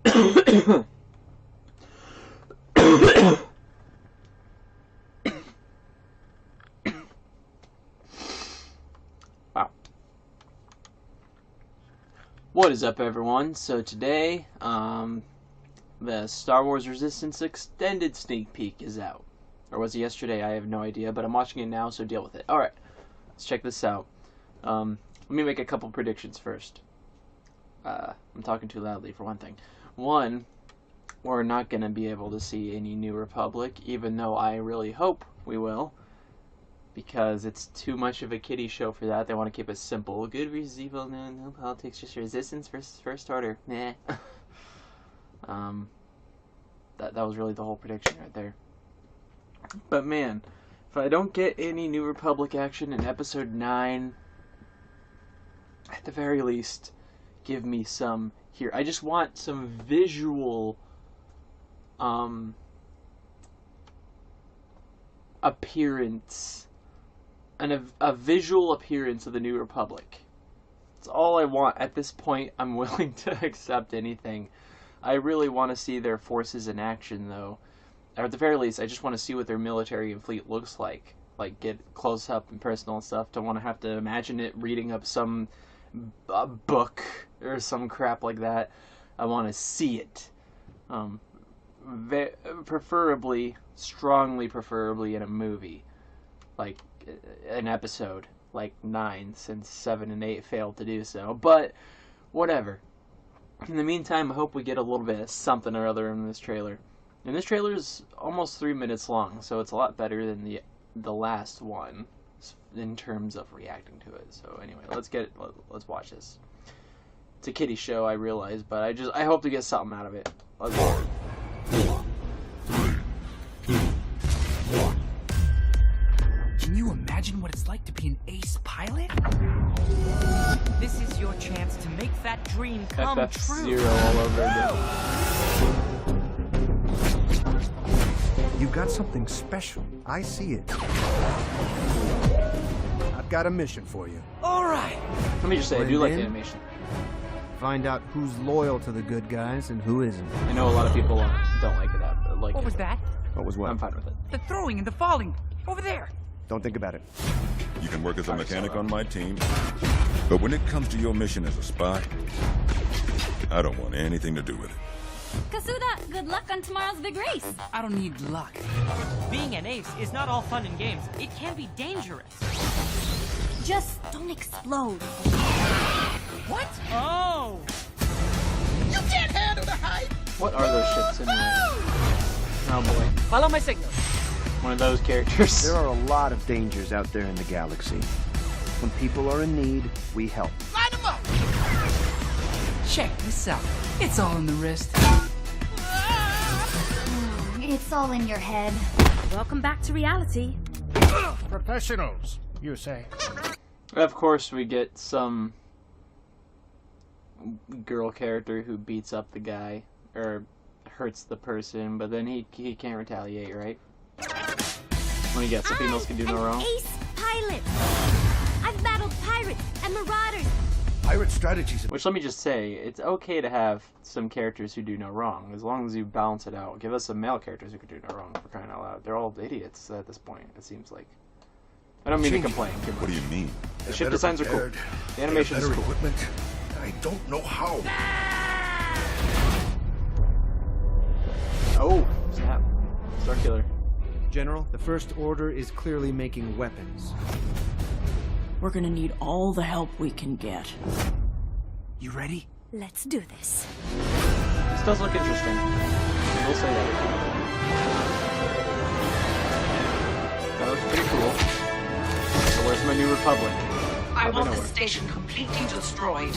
Wow. What is up, everyone? So today, the Star Wars Resistance Extended sneak peek is out. Or was it yesterday? I have no idea, but I'm watching it now, so deal with it. Alright, let's check this out. Let me make a couple predictions first. I'm talking too loudly, for one thing. One, we're not going to be able to see any New Republic, even though I really hope we will, because it's too much of a kiddie show for that. They want to keep it simple. Good versus evil, no politics, just resistance versus first order. Meh. That was really the whole prediction right there. But man, if I don't get any New Republic action in Episode 9, at the very least, give me some here. I just want some visual appearance, a visual appearance of the New Republic. That's all I want. At this point, I'm willing to accept anything. I really want to see their forces in action, though. Or at the very least, I just want to see what their military and fleet looks like. Like, get close up and personal and stuff. Don't want to have to imagine it reading up some book or some crap like that. I want to see it. Preferably, strongly preferably in a movie. Like, an episode. Like 9, since 7 and 8 failed to do so. But, whatever. In the meantime, I hope we get a little bit of something or other in this trailer. And this trailer is almost 3 minutes long, so it's a lot better than the last one in terms of reacting to it. So anyway, let's watch this. It's a kiddie show, I realize, but I hope to get something out of it. Let's go. Can you imagine what it's like to be an ace pilot? This is your chance to make that dream come true. FF0 all over again. You've got something special. I see it. I've got a mission for you. All right. Let me just say, I do like the animation. Find out who's loyal to the good guys and who isn't. I know a lot of people don't like it. What was that? What was what? I'm fine with it. The throwing and the falling. Over there. Don't think about it. You can work as a mechanic on my team, but when it comes to your mission as a spy, I don't want anything to do with it. Kasuda, good luck on tomorrow's big race. I don't need luck. Being an ace is not all fun and games. It can be dangerous. Just don't explode. What? Oh! You can't handle the hype! What are those ships anyway? Oh boy. Follow my signal. One of those characters. There are a lot of dangers out there in the galaxy. When people are in need, we help. Line them up! Check this out. It's all in the wrist. It's all in your head. Welcome back to reality. Professionals, you say? Of course, we get some girl character who beats up the guy or hurts the person, but then he can't retaliate, right? When he gets the females can do no wrong. Ace pilot. I've battled pirates and marauders. Pirate strategies. Which, let me just say, it's okay to have some characters who do no wrong, as long as you balance it out. Give us some male characters who can do no wrong, for crying out loud. They're all idiots at this point, it seems like. I don't mean to complain. What do you mean? The ship designs are cool. The animation is cool. Equipment. I don't know how. Oh, snap. Starkiller. General, the First Order is clearly making weapons. We're gonna need all the help we can get. You ready? Let's do this. This does look interesting. We'll say that. That looks pretty cool. So where's my New Republic? I want the station completely destroyed.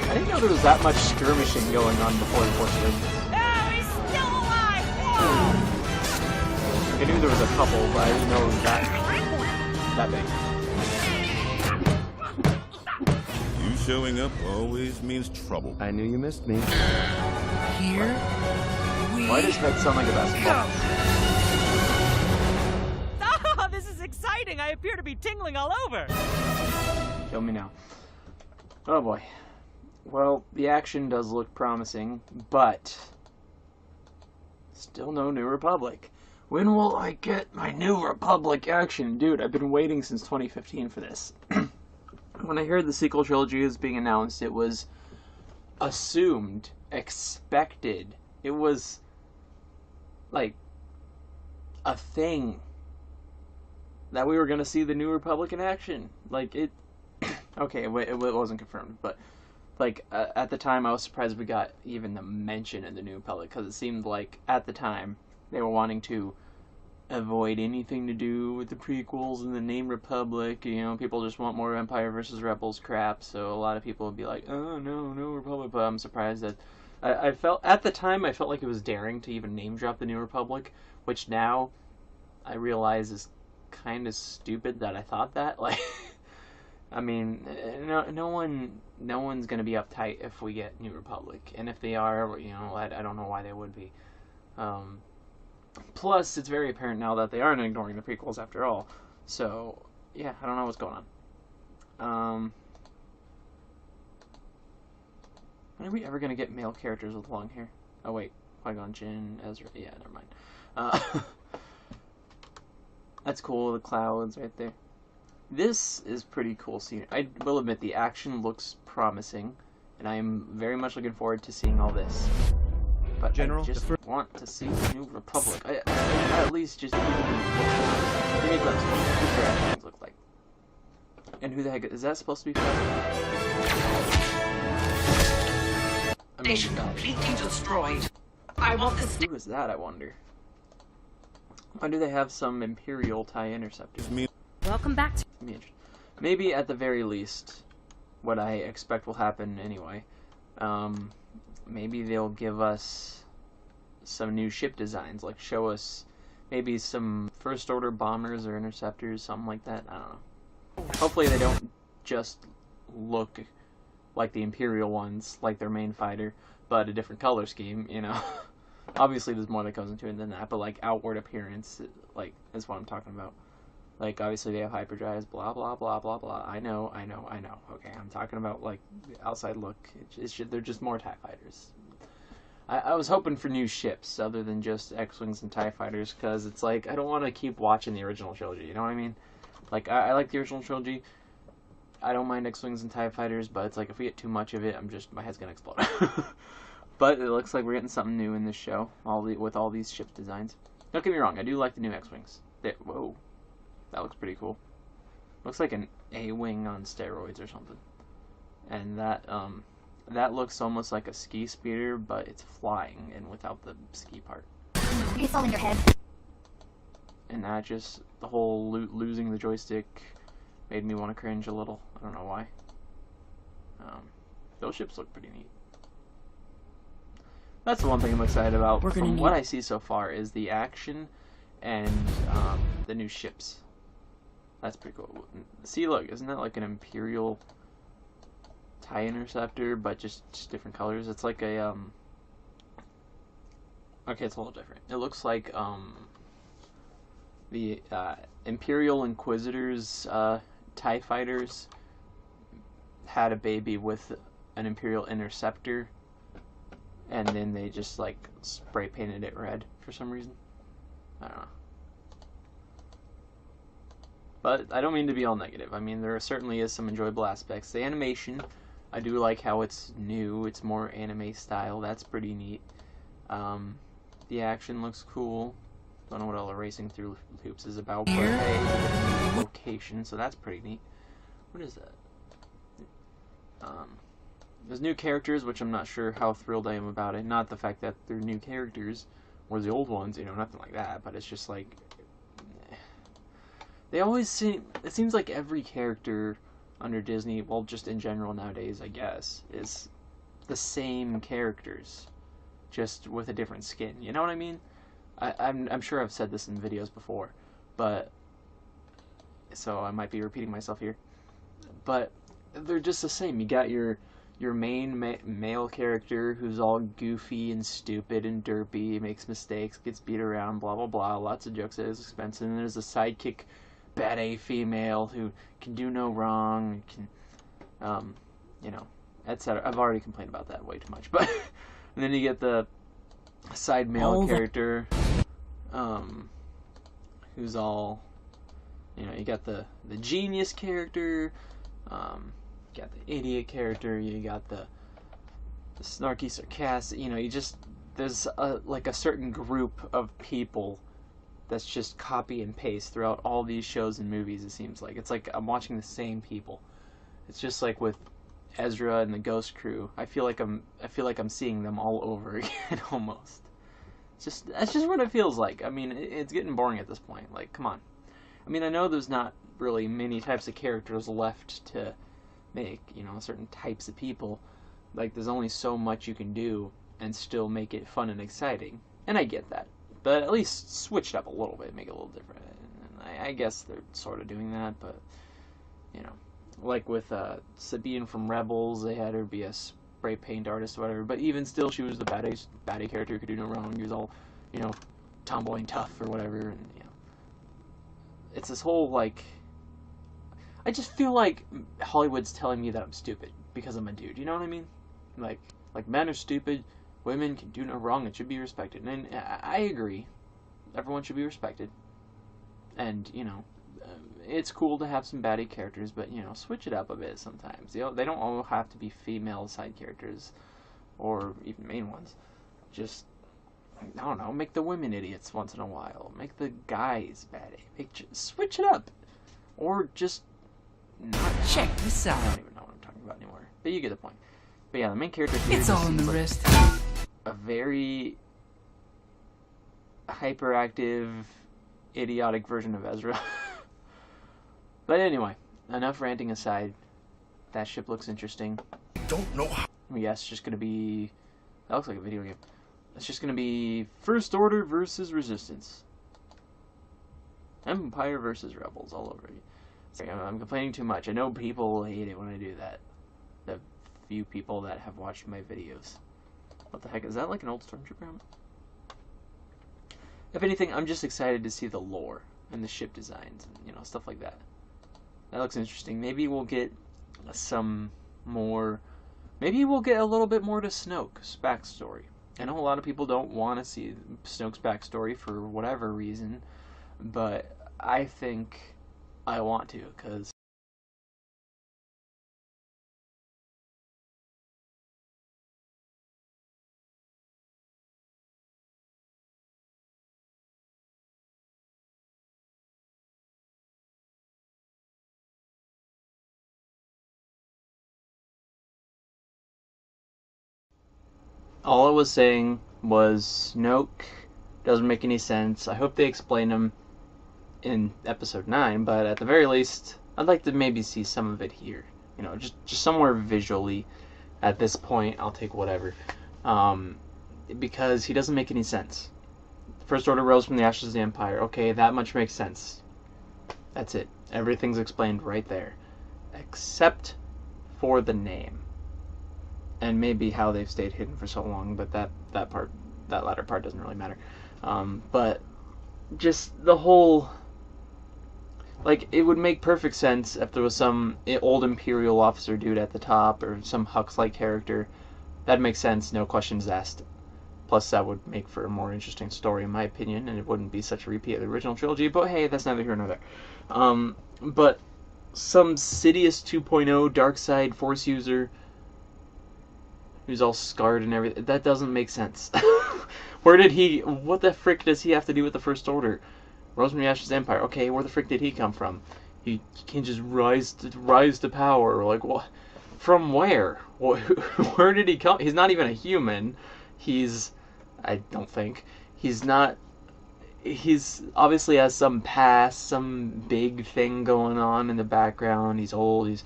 I didn't know there was that much skirmishing going on before the Force Awakens. Oh, he's still alive! I knew there was a couple, but I didn't know it was that big. You showing up always means trouble. I knew you missed me. Here we Why does that sound like a basketball? Oh, this is exciting! I appear to be tingling all over! Kill me now. Oh boy. Well, the action does look promising, but still no New Republic. When will I get my New Republic action? Dude, I've been waiting since 2015 for this. When I heard the sequel trilogy was being announced, it was assumed, expected. It was like a thing that we were going to see the New Republic in action. Like, it... okay, it wasn't confirmed, but like, at the time I was surprised we got even the mention in the New Republic, because it seemed like, at the time, they were wanting to avoid anything to do with the prequels and the name Republic. You know, people just want more Empire versus Rebels crap, so a lot of people would be like, oh, no Republic, but I'm surprised that... I felt, at the time, I felt like it was daring to even name drop the New Republic, which now I realize is kind of stupid that I thought that. Like, I mean, no one's gonna be uptight if we get New Republic, and if they are, you know, I don't know why they would be. Plus, it's very apparent now that they aren't ignoring the prequels after all. So, yeah, I don't know what's going on. When are we ever gonna get male characters with long hair? Oh wait, Qui-Gon Jinn, Ezra. Yeah, never mind. That's cool. The clouds right there. This is pretty cool scene. I will admit the action looks promising, and I am very much looking forward to seeing all this. But General, I just want to see the New Republic. I at least just give me a glimpse of what their actions look like. And who the heck is that supposed to be? Station completely destroyed. I want the who is that, I wonder? Why do they have some Imperial TIE interceptors? Welcome back to... Maybe at the very least, what I expect will happen anyway, maybe they'll give us some new ship designs, like show us maybe some First Order bombers or interceptors, something like that. I don't know. Hopefully they don't just look like the Imperial ones, like their main fighter, but a different color scheme, you know. Obviously there's more that goes into it than that, but like outward appearance, like, is what I'm talking about. Like, obviously they have hyperdrives, blah, blah, blah, blah, blah. I know. Okay, I'm talking about, like, the outside look. They're just more TIE fighters. I was hoping for new ships other than just X-Wings and TIE fighters, because it's like, I don't want to keep watching the original trilogy, you know what I mean? Like, I like the original trilogy. I don't mind X-Wings and TIE fighters, but it's like, if we get too much of it, my head's gonna explode. But it looks like we're getting something new in this show, with all these ship designs. Don't get me wrong, I do like the new X-Wings. Whoa. That looks pretty cool. Looks like an A-wing on steroids or something. And that looks almost like a ski speeder, but it's flying and without the ski part. It's all in your head. And that just, the whole losing the joystick made me want to cringe a little. I don't know why. Those ships look pretty neat. That's the one thing I'm excited about from what I see so far is the action and the new ships. That's pretty cool. See, look, isn't that like an Imperial TIE Interceptor, but just different colors? It's like a, okay, it's a little different. It looks like, the, Imperial Inquisitors, TIE Fighters had a baby with an Imperial Interceptor, and then they just, like, spray painted it red for some reason. I don't know. But I don't mean to be all negative. I mean, there certainly is some enjoyable aspects. The animation, I do like how it's new. It's more anime style. That's pretty neat. The action looks cool. Don't know what all the racing through hoops is about, but hey, location, so that's pretty neat. What is that? There's new characters, which I'm not sure how thrilled I am about it. Not the fact that they're new characters, or the old ones, you know, nothing like that, but it's just like... They always seem... It seems like every character under Disney, well, just in general nowadays, I guess, is the same characters, just with a different skin. You know what I mean? I'm sure I've said this in videos before, but... So I might be repeating myself here. But they're just the same. You got your main male character who's all goofy and stupid and derpy, makes mistakes, gets beat around, blah, blah, blah, lots of jokes at his expense. And then there's a sidekick bad A female who can do no wrong, can you know, etc. I've already complained about that way too much, but and then you get the side male character, who's all, you know, you got the genius character, you got the idiot character, you got the snarky sarcastic, you know, there's like a certain group of people that's just copy and paste throughout all these shows and movies. It seems like it's like I'm watching the same people. It's just like with Ezra and the Ghost Crew. I feel like I'm seeing them all over again almost. That's just what it feels like. I mean, it's getting boring at this point. Like, come on. I mean, I know there's not really many types of characters left to make, you know, certain types of people. Like, there's only so much you can do and still make it fun and exciting. And I get that. But at least switch it up a little bit, make it a little different. And I guess they're sort of doing that, but, you know. Like with Sabine from Rebels, they had her be a spray paint artist or whatever. But even still, she was the baddie character who could do no wrong. He was all, you know, tomboy and tough or whatever. And, you know, it's this whole, like... I just feel like Hollywood's telling me that I'm stupid because I'm a dude. You know what I mean? Like men are stupid, women can do no wrong and should be respected. And I agree. Everyone should be respected. And, you know, it's cool to have some baddie characters, but, you know, switch it up a bit sometimes. You know, they don't all have to be female side characters or even main ones. Just, I don't know, make the women idiots once in a while. Make the guys baddie. Switch it up. Or just not. Check this out. I don't even know what I'm talking about anymore. But you get the point. But yeah, the main character here It's all in the wrist. a very hyperactive, idiotic version of Ezra. But anyway, enough ranting aside. That ship looks interesting. Don't know how. Yes, it's just gonna be. That looks like a video game. It's just gonna be First Order versus Resistance. Empire versus Rebels all over you. Sorry, I'm complaining too much. I know people hate it when I do that. The few people that have watched my videos. What the heck? Is that like an old Stormtrooper helmet? If anything, I'm just excited to see the lore and the ship designs and, you know, stuff like that. That looks interesting. Maybe we'll get some more... Maybe we'll get a little bit more to Snoke's backstory. I know a lot of people don't want to see Snoke's backstory for whatever reason, but I think I want to, because... All I was saying was Snoke doesn't make any sense. I hope they explain him in episode 9, but at the very least, I'd like to maybe see some of it here. You know, just somewhere visually. At this point, I'll take whatever. Because he doesn't make any sense. First Order rose from the ashes of the Empire. Okay, that much makes sense. That's it. Everything's explained right there. Except for the name. And maybe how they've stayed hidden for so long, but that latter part doesn't really matter. But just the whole, like, it would make perfect sense if there was some old Imperial officer dude at the top, or some Hux-like character. That'd make sense, no questions asked. Plus, that would make for a more interesting story, in my opinion, and it wouldn't be such a repeat of the original trilogy. But hey, that's neither here nor there. But some Sidious 2.0 dark side Force user who's all scarred and everything. That doesn't make sense. What the frick does he have to do with the First Order? Rose from the Ashes Empire. Okay, where the frick did he come from? He can't just rise to power. Like, what? From where? Where did he come? He's not even a human. I don't think. He's obviously has some past, some big thing going on in the background. He's old, he's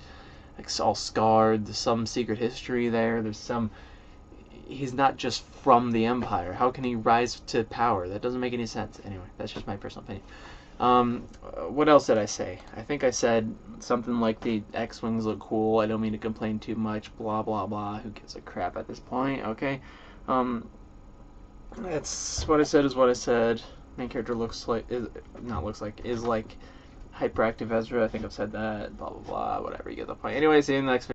like all scarred, there's some secret history there, he's not just from the Empire. How can he rise to power? That doesn't make any sense. Anyway, that's just my personal opinion. What else did I say? I think I said something like the X-Wings look cool, I don't mean to complain too much, blah blah blah, who gives a crap at this point, okay? That's what I said is what I said. Main character is like hyperactive Ezra. I think I've said that. Blah blah blah. Whatever. You get the point. Anyway, see you in the next video.